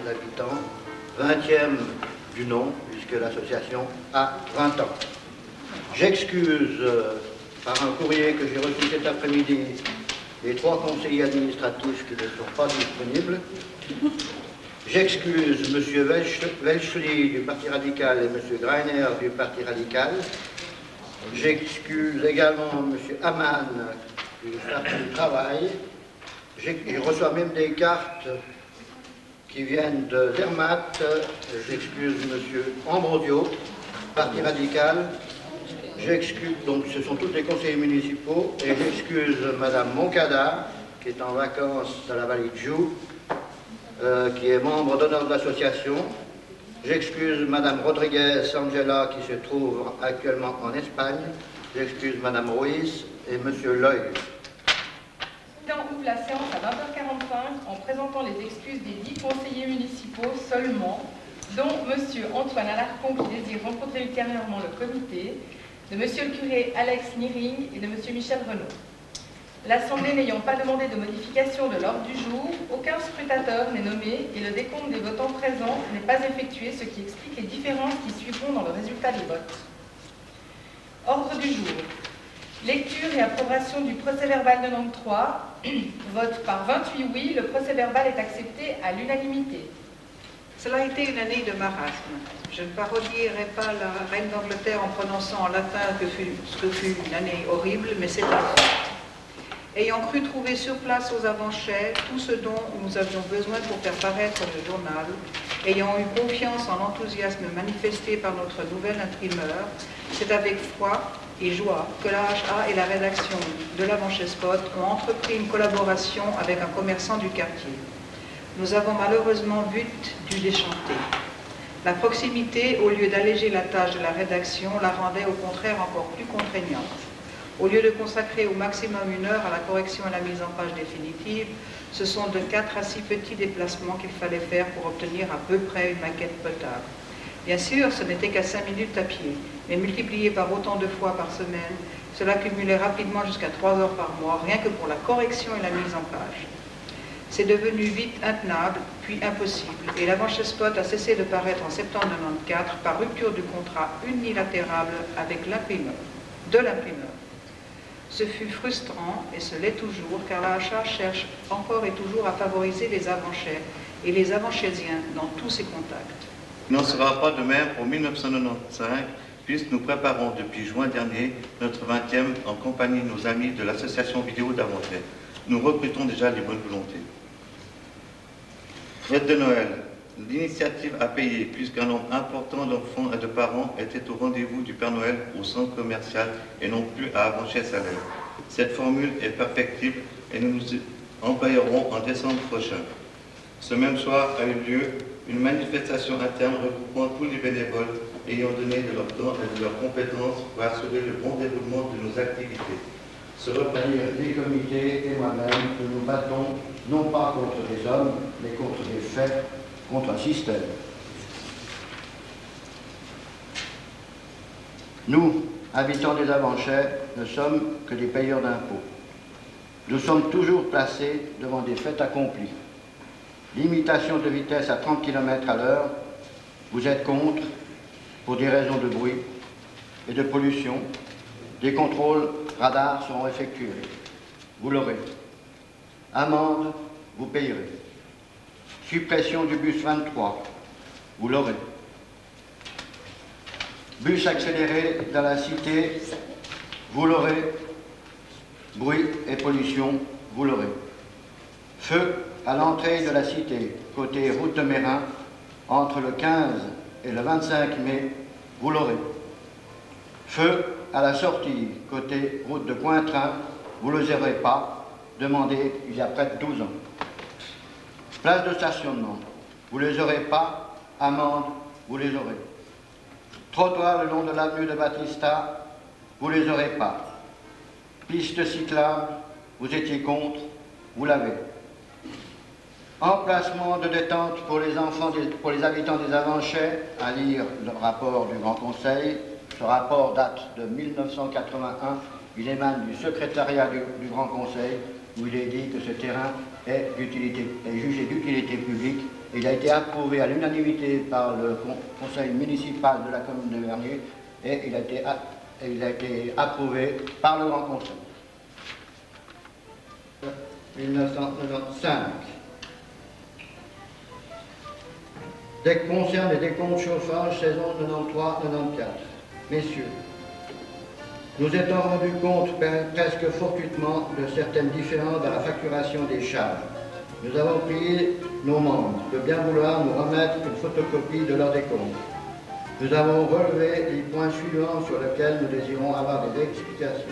Habitants, 20e du nom, puisque l'association a 20 ans. J'excuse par un courrier que j'ai reçu cet après-midi les 3 conseillers administratifs qui ne sont pas disponibles. J'excuse M. Welschli du Parti radical et M. Greiner du Parti radical. J'excuse également M. Hamann du Parti du travail. Je reçois même des cartes qui viennent de Zermatt. J'excuse M. Ambrosio, Parti radical. J'excuse, donc ce sont tous les conseillers municipaux, et j'excuse Mme Moncada, qui est en vacances dans la vallée de Joux, qui est membre d'honneur de l'association. J'excuse Mme Rodriguez Angela, qui se trouve actuellement en Espagne. J'excuse Mme Ruiz et M. Loy. On ouvre la séance à 20h45 en présentant les excuses des 10 conseillers municipaux seulement, dont M. Antoine Alarcon qui désire rencontrer ultérieurement le comité, de M. le curé Alex Niring et de M. Michel Renaud. L'Assemblée n'ayant pas demandé de modification de l'ordre du jour, aucun scrutateur n'est nommé et le décompte des votants présents n'est pas effectué, ce qui explique les différences qui suivront dans le résultat des votes. Ordre du jour. Lecture et approbation du procès-verbal de Nantes 3. Vote par 28 oui, le procès-verbal est accepté à l'unanimité. Cela a été une année de marasme. Je ne parodierai pas la reine d'Angleterre en prononçant en latin ce que fut une année horrible, mais c'est un fait. Ayant cru trouver sur place aux avant-chais tout ce dont nous avions besoin pour faire paraître le journal, ayant eu confiance en l'enthousiasme manifesté par notre nouvel imprimeur, c'est avec foi et joie que la HA et la rédaction de l'Avant-Chais Spot ont entrepris une collaboration avec un commerçant du quartier. Nous avons malheureusement but du déchanté. La proximité, au lieu d'alléger la tâche de la rédaction, la rendait au contraire encore plus contraignante. Au lieu de consacrer au maximum 1 heure à la correction et la mise en page définitive, ce sont de 4 à 6 petits déplacements qu'il fallait faire pour obtenir à peu près une maquette potable. Bien sûr, ce n'était qu'à 5 minutes à pied, mais multiplié par autant de fois par semaine, cela cumulait rapidement jusqu'à 3 heures par mois, rien que pour la correction et la mise en page. C'est devenu vite intenable, puis impossible, et l'Avant-Chais Spot a cessé de paraître en septembre 1994 par rupture du contrat unilatéral avec l'imprimeur, de l'imprimeur. Ce fut frustrant, et ce l'est toujours, car la HA cherche encore et toujours à favoriser les avant-chais et les avant-chaisiens dans tous ses contacts. Il n'en sera pas de même pour 1995, puisque nous préparons depuis juin dernier notre 20e en compagnie de nos amis de l'association vidéo d'Avant-Chais. Nous recrutons déjà les bonnes volontés. Fête de Noël. L'initiative a payé puisqu'un nombre important d'enfants et de parents étaient au rendez-vous du Père Noël au centre commercial et non plus à Avant-Chais-Salers. Cette formule est perfectible et nous nous employerons en décembre prochain. Ce même soir a eu lieu une manifestation interne regroupant tous les bénévoles ayant donné de leur temps et de leurs compétences pour assurer le bon déroulement de nos activités. Se retenir les comités et moi-même que nous battons non pas contre les hommes, mais contre les faits, contre un système. Nous, habitants des Avant-Chais, ne sommes que des payeurs d'impôts. Nous sommes toujours placés devant des faits accomplis. Limitation de vitesse à 30 km/h, vous êtes contre pour des raisons de bruit et de pollution. Des contrôles radars seront effectués. Vous l'aurez. Amende, vous payerez. Suppression du bus 23, vous l'aurez. Bus accéléré dans la cité, vous l'aurez. Bruit et pollution, vous l'aurez. Feu à l'entrée de la cité, côté route de Mérin, entre le 15 et le 25 mai, vous l'aurez. Feu à la sortie, côté route de Cointrin, vous ne les aurez pas, demandé il y a près de 12 ans. Place de stationnement, vous ne les aurez pas, amende, vous les aurez. Trottoir le long de l'avenue de Batista, vous ne les aurez pas. Piste cyclable, vous étiez contre, vous l'avez. Emplacement de détente pour les enfants, pour les habitants des Avanchais, à lire le rapport du Grand Conseil. Ce rapport date de 1981, il émane du secrétariat du Grand Conseil, où il est dit que ce terrain est jugé d'utilité publique. Il a été approuvé à l'unanimité par le conseil municipal de la commune de Vernier et il a été approuvé par le Grand Conseil. 1995. Dès que concerne les décomptes chauffage, saison 93-94. Messieurs, nous étions rendus compte presque fortuitement de certaines différences dans la facturation des charges. Nous avons prié nos membres de bien vouloir nous remettre une photocopie de leur décompte. Nous avons relevé les points suivants sur lesquels nous désirons avoir des explications.